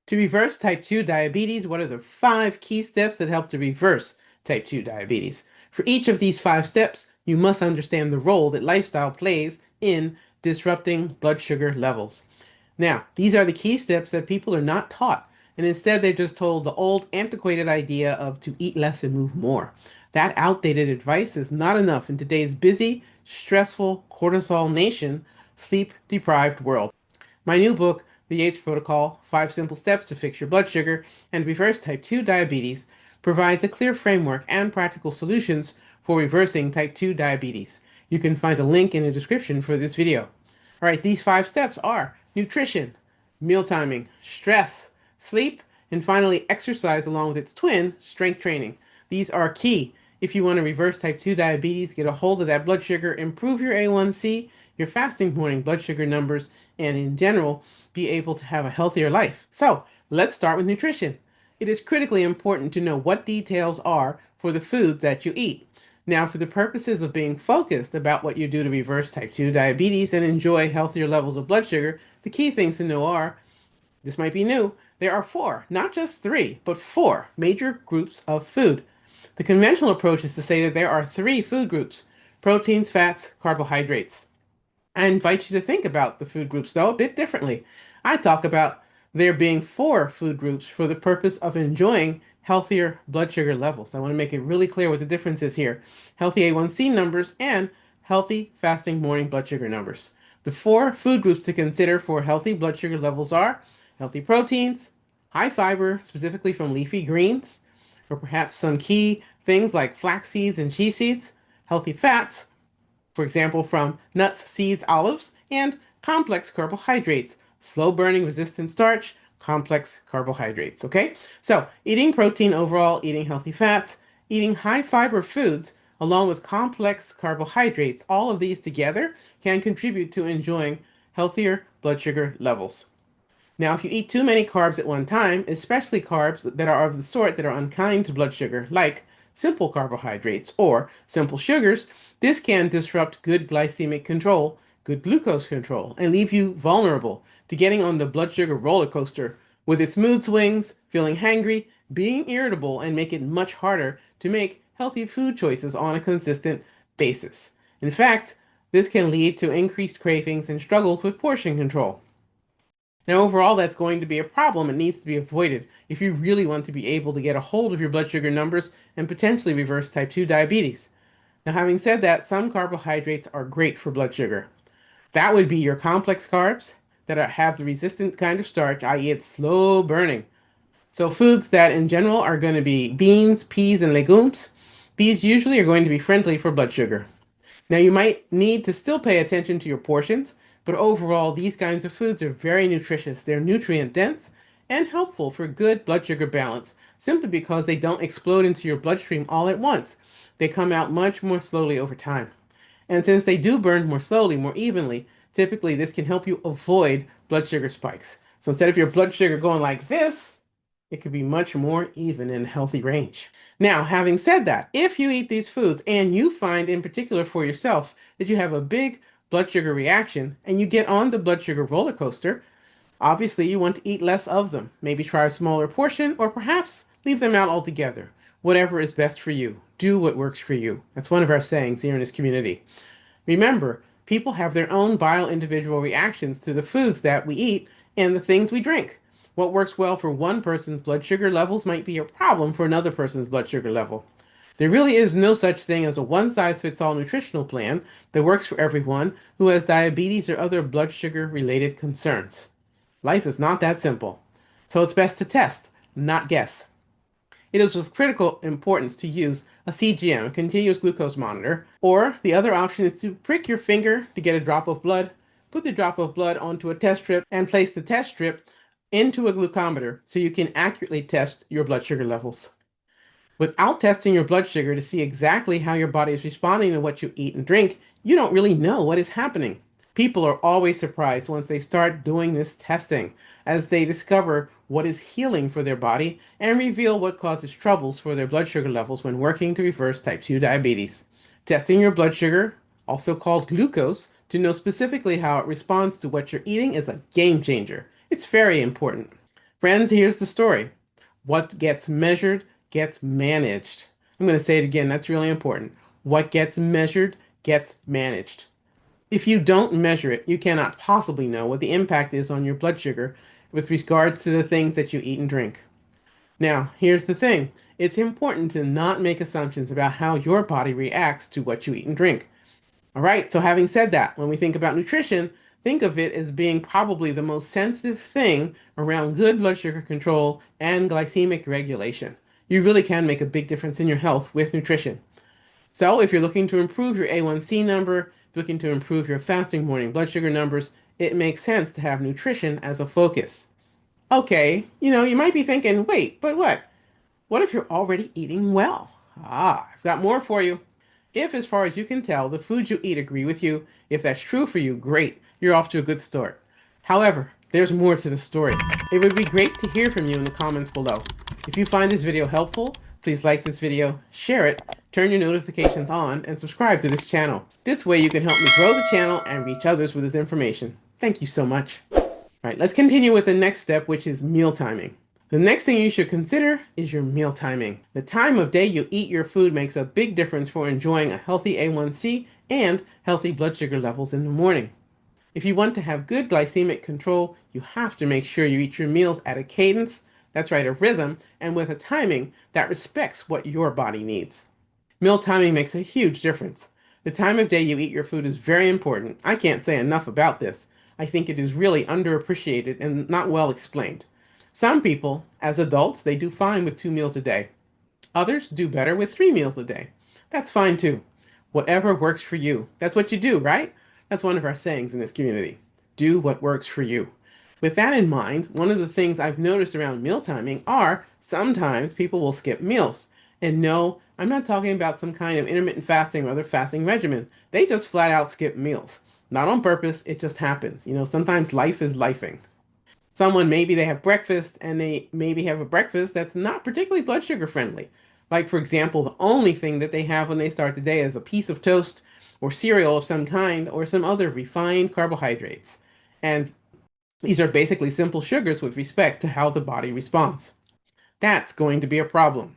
To reverse type 2 diabetes, what are the 5 key steps that help to reverse type 2 diabetes? For each of these 5 steps, you must understand the role that lifestyle plays in disrupting blood sugar levels. Now, these are the key steps that people are not taught, and instead they're just told the old antiquated idea of to eat less and move more. That outdated advice is not enough in today's busy, stressful, cortisol nation, sleep deprived world. My new book, The Yates Protocol 5 Simple Steps to Fix Your Blood Sugar and Reverse Type 2 Diabetes, provides a clear framework and practical solutions for reversing type 2 diabetes. You can find a link in the description for this video. All right, these 5 steps are nutrition, meal timing, stress, sleep, and finally exercise along with its twin, strength training. These are key if you want to reverse type 2 diabetes, get a hold of that blood sugar, improve your A1C, your fasting morning blood sugar numbers, and in general, be able to have a healthier life. So let's start with nutrition. It is critically important to know what details are for the foods that you eat. Now, for the purposes of being focused about what you do to reverse type 2 diabetes and enjoy healthier levels of blood sugar, the key things to know are, this might be new, there are 4, not just 3, but 4 major groups of food. The conventional approach is to say that there are 3 food groups: proteins, fats, carbohydrates. I invite you to think about the food groups, though, a bit differently. I talk about there being 4 food groups for the purpose of enjoying healthier blood sugar levels. I want to make it really clear what the difference is here: healthy A1C numbers and healthy fasting morning blood sugar numbers. The 4 food groups to consider for healthy blood sugar levels are healthy proteins, high fiber, specifically from leafy greens, or perhaps some key things like flax seeds and chia seeds, healthy fats, for example, from nuts, seeds, olives, and complex carbohydrates, slow burning resistant starch, complex carbohydrates. Okay? So, eating protein overall, eating healthy fats, eating high fiber foods, along with complex carbohydrates, all of these together can contribute to enjoying healthier blood sugar levels. Now, if you eat too many carbs at one time, especially carbs that are of the sort that are unkind to blood sugar, like simple carbohydrates or simple sugars, this can disrupt good glycemic control, good glucose control, and leave you vulnerable to getting on the blood sugar roller coaster with its mood swings, feeling hangry, being irritable, and make it much harder to make healthy food choices on a consistent basis. In fact, this can lead to increased cravings and struggles with portion control. Now, overall, that's going to be a problem and needs to be avoided if you really want to be able to get a hold of your blood sugar numbers and potentially reverse type 2 diabetes. Now, having said that, some carbohydrates are great for blood sugar. That would be your complex carbs that have the resistant kind of starch, i.e., it's slow burning. So, foods that in general are going to be beans, peas, and legumes, these usually are going to be friendly for blood sugar. Now, you might need to still pay attention to your portions, but overall, these kinds of foods are very nutritious. They're nutrient dense and helpful for good blood sugar balance, simply because they don't explode into your bloodstream all at once. They come out much more slowly over time. And since they do burn more slowly, more evenly, typically this can help you avoid blood sugar spikes. So instead of your blood sugar going like this, it could be much more even in a healthy range. Now, having said that, if you eat these foods and you find in particular for yourself that you have a big blood sugar reaction and you get on the blood sugar roller coaster, obviously you want to eat less of them. Maybe try a smaller portion or perhaps leave them out altogether. Whatever is best for you. Do what works for you. That's one of our sayings here in this community. Remember, people have their own bio-individual reactions to the foods that we eat and the things we drink. What works well for one person's blood sugar levels might be a problem for another person's blood sugar level. There really is no such thing as a one-size-fits-all nutritional plan that works for everyone who has diabetes or other blood sugar-related concerns. Life is not that simple. So it's best to test, not guess. It is of critical importance to use a CGM, a continuous glucose monitor, or the other option is to prick your finger to get a drop of blood, put the drop of blood onto a test strip, and place the test strip into a glucometer so you can accurately test your blood sugar levels. Without testing your blood sugar to see exactly how your body is responding to what you eat and drink, you don't really know what is happening. People are always surprised once they start doing this testing, as they discover what is healing for their body and reveal what causes troubles for their blood sugar levels when working to reverse type 2 diabetes. Testing your blood sugar, also called glucose, to know specifically how it responds to what you're eating is a game changer. It's very important. Friends, here's the story. What gets measured gets managed. I'm going to say it again. That's really important. What gets measured gets managed. If you don't measure it, you cannot possibly know what the impact is on your blood sugar with regards to the things that you eat and drink. Now, here's the thing. It's important to not make assumptions about how your body reacts to what you eat and drink. All right, so having said that, when we think about nutrition, think of it as being probably the most sensitive thing around good blood sugar control and glycemic regulation. You really can make a big difference in your health with nutrition. So, if you're looking to improve your A1C number, looking to improve your fasting morning blood sugar numbers, it makes sense to have nutrition as a focus. Okay, you might be thinking, wait, but what? What if you're already eating well? I've got more for you. If, as far as you can tell, the foods you eat agree with you, if that's true for you, great. You're off to a good start. However, there's more to the story. It would be great to hear from you in the comments below. If you find this video helpful, please like this video, share it, turn your notifications on, and subscribe to this channel. This way you can help me grow the channel and reach others with this information. Thank you so much. All right, let's continue with the next step, which is meal timing. The next thing you should consider is your meal timing. The time of day you eat your food makes a big difference for enjoying a healthy A1C and healthy blood sugar levels in the morning. If you want to have good glycemic control, you have to make sure you eat your meals at a cadence, that's right, a rhythm, and with a timing that respects what your body needs. Meal timing makes a huge difference. The time of day you eat your food is very important. I can't say enough about this. I think it is really underappreciated and not well explained. Some people, as adults, they do fine with 2 meals a day. Others do better with 3 meals a day. That's fine too. Whatever works for you. That's what you do, right? That's one of our sayings in this community. Do what works for you. With that in mind, one of the things I've noticed around meal timing are sometimes people will skip meals. And no, I'm not talking about some kind of intermittent fasting or other fasting regimen. They just flat out skip meals. Not on purpose, it just happens. Sometimes life is lifing. Someone, maybe they have breakfast and they maybe have a breakfast that's not particularly blood sugar friendly. Like, for example, the only thing that they have when they start the day is a piece of toast or cereal of some kind or some other refined carbohydrates. And these are basically simple sugars with respect to how the body responds. That's going to be a problem.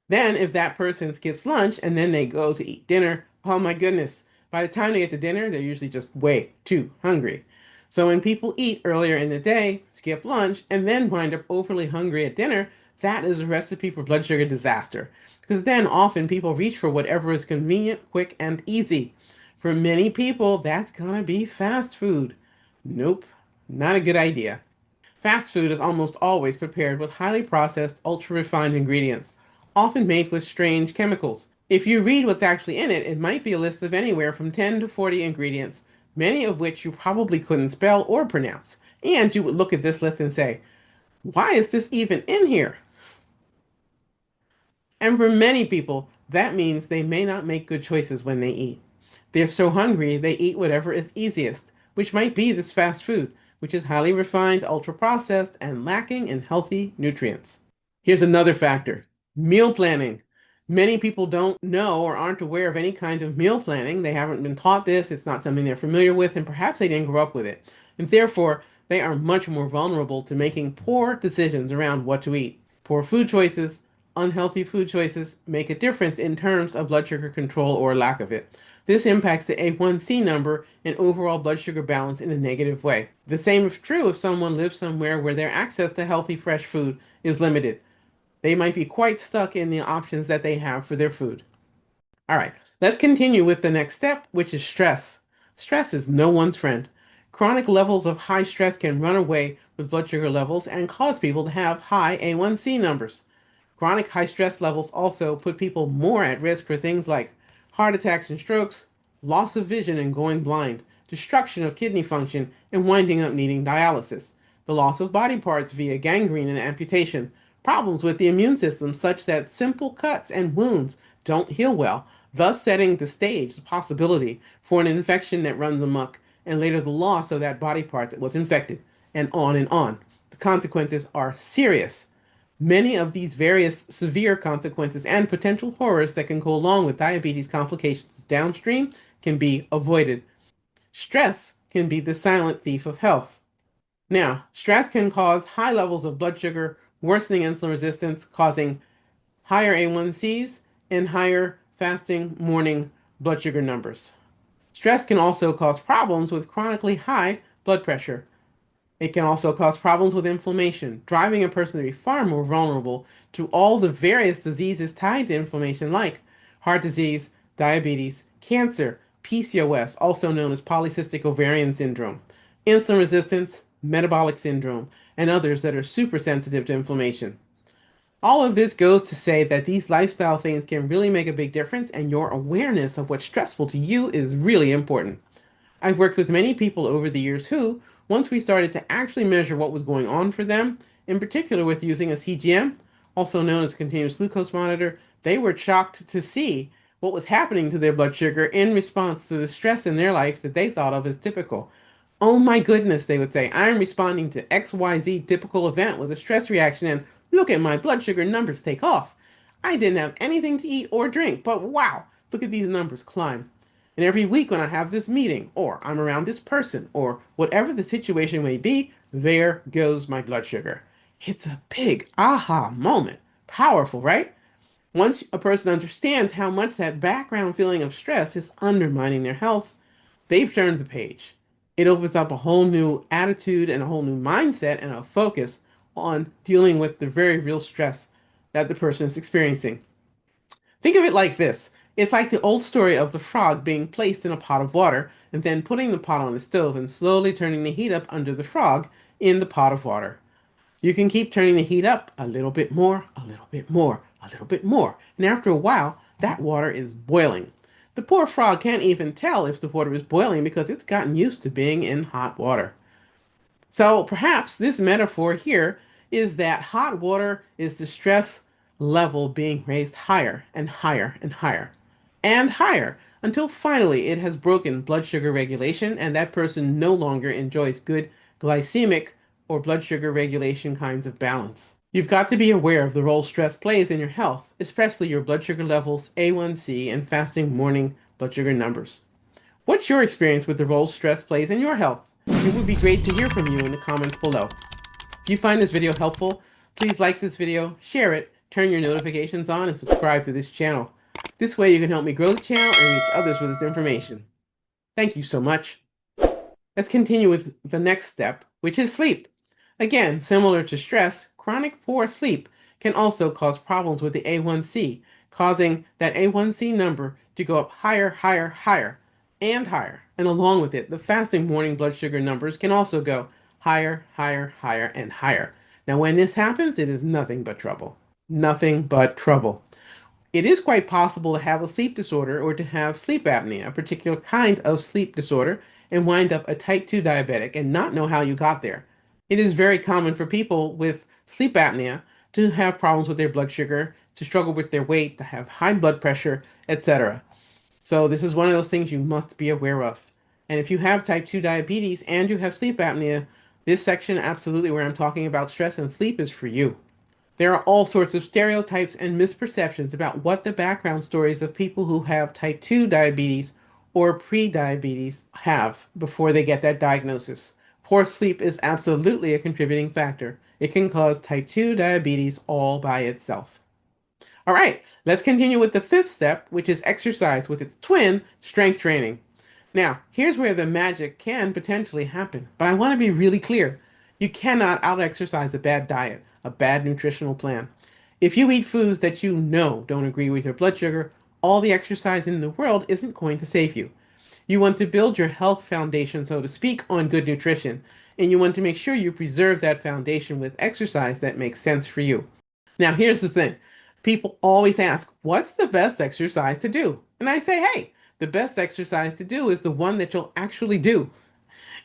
Then, if that person skips lunch and then they go to eat dinner, oh my goodness, by the time they get to dinner, they're usually just way too hungry. So when people eat earlier in the day, skip lunch, and then wind up overly hungry at dinner, that is a recipe for blood sugar disaster. Because then often people reach for whatever is convenient, quick, and easy. For many people, that's gonna be fast food. Nope, not a good idea. Fast food is almost always prepared with highly processed, ultra-refined ingredients, often made with strange chemicals. If you read what's actually in it, it might be a list of anywhere from 10 to 40 ingredients, many of which you probably couldn't spell or pronounce. And you would look at this list and say, why is this even in here? And for many people, that means they may not make good choices when they eat. They're so hungry, they eat whatever is easiest, which might be this fast food, which is highly refined, ultra processed, and lacking in healthy nutrients. Here's another factor: meal planning. Many people don't know or aren't aware of any kind of meal planning. They haven't been taught this, it's not something they're familiar with, and perhaps they didn't grow up with it. And therefore, they are much more vulnerable to making poor decisions around what to eat. Poor food choices, unhealthy food choices make a difference in terms of blood sugar control or lack of it. This impacts the A1C number and overall blood sugar balance in a negative way. The same is true if someone lives somewhere where their access to healthy fresh food is limited. They might be quite stuck in the options that they have for their food. All right, let's continue with the next step, which is stress. Stress is no one's friend. Chronic levels of high stress can run away with blood sugar levels and cause people to have high A1C numbers. Chronic high stress levels also put people more at risk for things like heart attacks and strokes, loss of vision and going blind, destruction of kidney function, and winding up needing dialysis, the loss of body parts via gangrene and amputation, problems with the immune system such that simple cuts and wounds don't heal well, thus setting the stage, the possibility for an infection that runs amok, and later the loss of that body part that was infected, and on and on. The consequences are serious. Many of these various severe consequences and potential horrors that can go along with diabetes complications downstream can be avoided. Stress can be the silent thief of health. Now, stress can cause high levels of blood sugar, worsening insulin resistance, causing higher A1Cs and higher fasting morning blood sugar numbers. Stress can also cause problems with chronically high blood pressure. It can also cause problems with inflammation, driving a person to be far more vulnerable to all the various diseases tied to inflammation, like heart disease, diabetes, cancer, PCOS, also known as polycystic ovarian syndrome, insulin resistance, metabolic syndrome, and others that are super sensitive to inflammation. All of this goes to say that these lifestyle things can really make a big difference, and your awareness of what's stressful to you is really important. I've worked with many people over the years who, once we started to actually measure what was going on for them, in particular with using a CGM, also known as continuous glucose monitor, they were shocked to see what was happening to their blood sugar in response to the stress in their life that they thought of as typical. Oh my goodness, they would say, I'm responding to XYZ typical event with a stress reaction, and look at my blood sugar numbers take off. I didn't have anything to eat or drink, but wow, look at these numbers climb. And every week when I have this meeting, or I'm around this person, or whatever the situation may be, there goes my blood sugar. It's a big aha moment. Powerful, right? Once a person understands how much that background feeling of stress is undermining their health, they've turned the page. It opens up a whole new attitude and a whole new mindset and a focus on dealing with the very real stress that the person is experiencing. Think of it like this. It's like the old story of the frog being placed in a pot of water and then putting the pot on the stove and slowly turning the heat up under the frog in the pot of water. You can keep turning the heat up a little bit more, a little bit more, a little bit more. And after a while, that water is boiling. The poor frog can't even tell if the water is boiling because it's gotten used to being in hot water. So perhaps this metaphor here is that hot water is the stress level being raised higher and higher and higher and higher until finally it has broken blood sugar regulation and that person no longer enjoys good glycemic or blood sugar regulation kinds of balance. You've got to be aware of the role stress plays in your health, especially your blood sugar levels, A1C, and fasting morning blood sugar numbers. What's your experience with the role stress plays in your health? It would be great to hear from you in the comments below. If you find this video helpful, please like this video, share it, turn your notifications on, and subscribe to this channel. This way you can help me grow the channel and reach others with this information. Thank you so much. Let's continue with the next step, which is sleep. Again, similar to stress, chronic poor sleep can also cause problems with the A1C, causing that A1C number to go up higher, higher, higher, and higher. And along with it, the fasting morning blood sugar numbers can also go higher, higher, higher, and higher. Now, when this happens, it is nothing but trouble. Nothing but trouble. It is quite possible to have a sleep disorder or to have sleep apnea, a particular kind of sleep disorder, and wind up a type 2 diabetic and not know how you got there. It is very common for people with sleep apnea to have problems with their blood sugar, to struggle with their weight, to have high blood pressure, etc. So this is one of those things you must be aware of. And if you have type 2 diabetes and you have sleep apnea, this section absolutely where I'm talking about stress and sleep is for you. There are all sorts of stereotypes and misperceptions about what the background stories of people who have type 2 diabetes or pre-diabetes have before they get that diagnosis. Poor sleep is absolutely a contributing factor. It can cause type 2 diabetes all by itself. All right, let's continue with the fifth step, which is exercise with its twin, strength training. Now, here's where the magic can potentially happen, but I want to be really clear. You cannot out-exercise a bad diet, a bad nutritional plan. If you eat foods that you know don't agree with your blood sugar, all the exercise in the world isn't going to save you. You want to build your health foundation, so to speak, on good nutrition, and you want to make sure you preserve that foundation with exercise that makes sense for you. Now, here's the thing. People always ask, what's the best exercise to do? And I say, hey, the best exercise to do is the one that you'll actually do.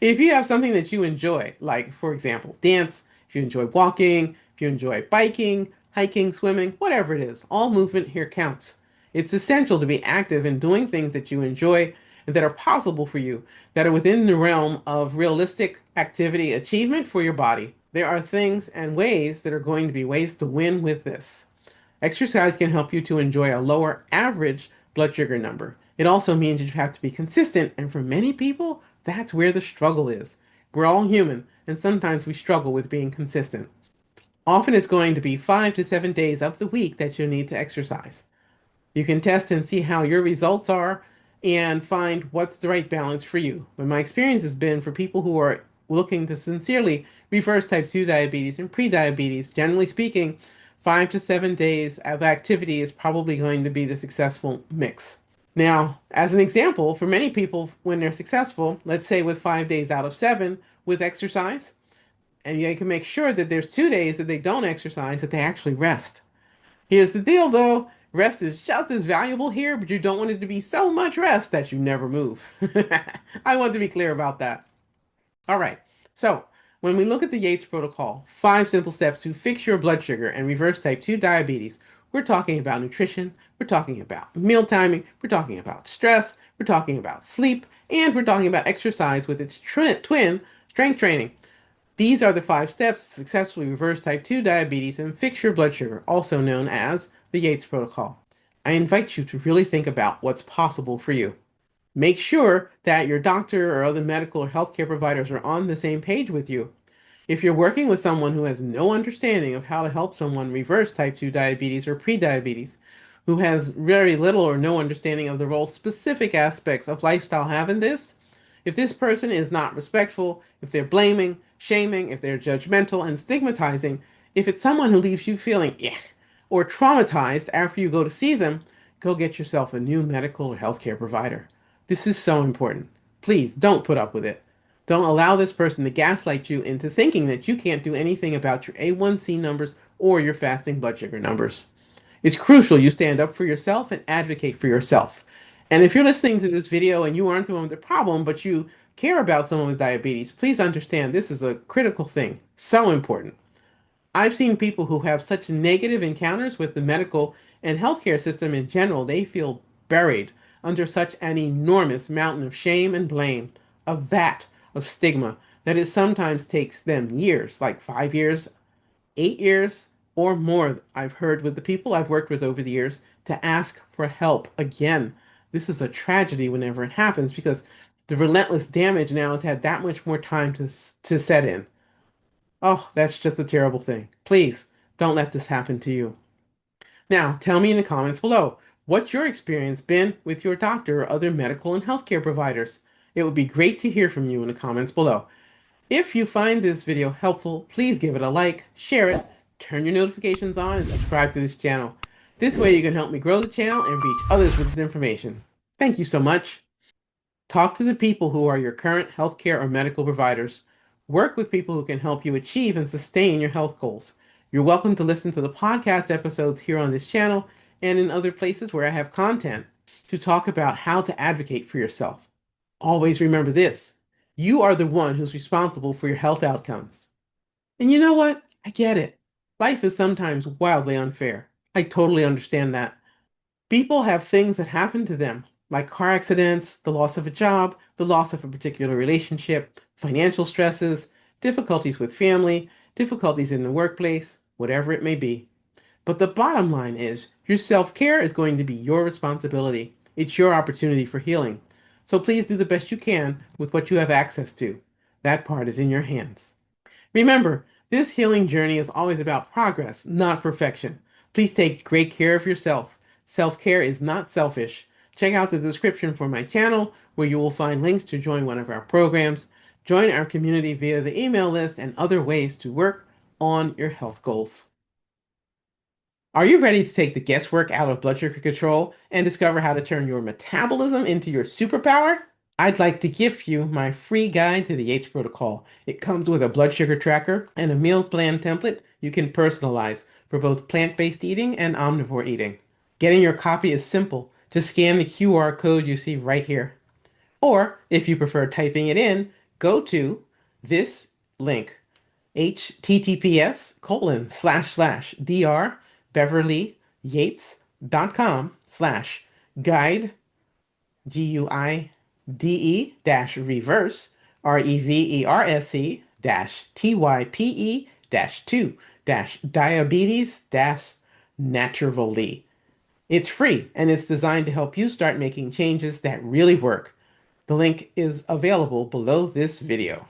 If you have something that you enjoy, like, for example, dance, if you enjoy walking, if you enjoy biking, hiking, swimming, whatever it is, all movement here counts. It's essential to be active in doing things that you enjoy and that are possible for you, that are within the realm of realistic activity achievement for your body. There are things and ways that are going to be ways to win with this. Exercise can help you to enjoy a lower average blood sugar number. It also means that you have to be consistent, and for many people, that's where the struggle is. We're all human, and sometimes we struggle with being consistent. Often it's going to be 5 to 7 days of the week that you'll need to exercise. You can test and see how your results are and find what's the right balance for you. But my experience has been for people who are looking to sincerely reverse type 2 diabetes and prediabetes, generally speaking, 5 to 7 days of activity is probably going to be the successful mix. Now, as an example, for many people, when they're successful, let's say with 5 days out of 7 with exercise, and they can make sure that there's 2 days that they don't exercise, that they actually rest. Here's the deal though, rest is just as valuable here, but you don't want it to be so much rest that you never move. I want to be clear about that. All right, so when we look at the Yates Protocol, 5 simple steps to fix your blood sugar and reverse type 2 diabetes, we're talking about nutrition, we're talking about meal timing, we're talking about stress, we're talking about sleep, and we're talking about exercise with its twin, strength training. These are the 5 steps to successfully reverse type 2 diabetes and fix your blood sugar, also known as the Yates Protocol. I invite you to really think about what's possible for you. Make sure that your doctor or other medical or healthcare providers are on the same page with you. If you're working with someone who has no understanding of how to help someone reverse type 2 diabetes or prediabetes, who has very little or no understanding of the role specific aspects of lifestyle have in this, if this person is not respectful, if they're blaming, shaming, if they're judgmental and stigmatizing, if it's someone who leaves you feeling or traumatized after you go to see them, go get yourself a new medical or healthcare provider. This is so important. Please don't put up with it. Don't allow this person to gaslight you into thinking that you can't do anything about your A1C numbers or your fasting blood sugar numbers. It's crucial you stand up for yourself and advocate for yourself. And if you're listening to this video and you aren't the one with the problem, but you care about someone with diabetes, please understand this is a critical thing. So important. I've seen people who have such negative encounters with the medical and healthcare system in general, they feel buried under such an enormous mountain of shame and blame, a vat of stigma that it sometimes takes them years, like 5 years, 8 years, or more, I've heard with the people I've worked with over the years, to ask for help again. This is a tragedy whenever it happens because the relentless damage now has had that much more time to set in. Oh, that's just a terrible thing. Please don't let this happen to you. Now, tell me in the comments below, what's your experience been with your doctor or other medical and healthcare providers? It would be great to hear from you in the comments below. If you find this video helpful, please give it a like, share it, turn your notifications on, and subscribe to this channel. This way you can help me grow the channel and reach others with this information. Thank you so much. Talk to the people who are your current healthcare or medical providers. Work with people who can help you achieve and sustain your health goals. You're welcome to listen to the podcast episodes here on this channel and in other places where I have content to talk about how to advocate for yourself. Always remember this. You are the one who's responsible for your health outcomes. And you know what? I get it. Life is sometimes wildly unfair. I totally understand that. People have things that happen to them, like car accidents, the loss of a job, the loss of a particular relationship, financial stresses, difficulties with family, difficulties in the workplace, whatever it may be. But the bottom line is your self-care is going to be your responsibility. It's your opportunity for healing. So please do the best you can with what you have access to. That part is in your hands. Remember, this healing journey is always about progress, not perfection. Please take great care of yourself. Self-care is not selfish. Check out the description for my channel, where you will find links to join one of our programs, join our community via the email list, and other ways to work on your health goals. Are you ready to take the guesswork out of blood sugar control and discover how to turn your metabolism into your superpower? I'd like to gift you my free guide to the Yates Protocol. It comes with a blood sugar tracker and a meal plan template you can personalize for both plant-based eating and omnivore eating. Getting your copy is simple. Just scan the QR code you see right here. Or, if you prefer typing it in, go to this link, https://drbeverlyyates.com/guide GUIDE dash reverse REVERSE dash TYPE dash 2 dash diabetes dash naturally. It's free and it's designed to help you start making changes that really work. The link is available below this video.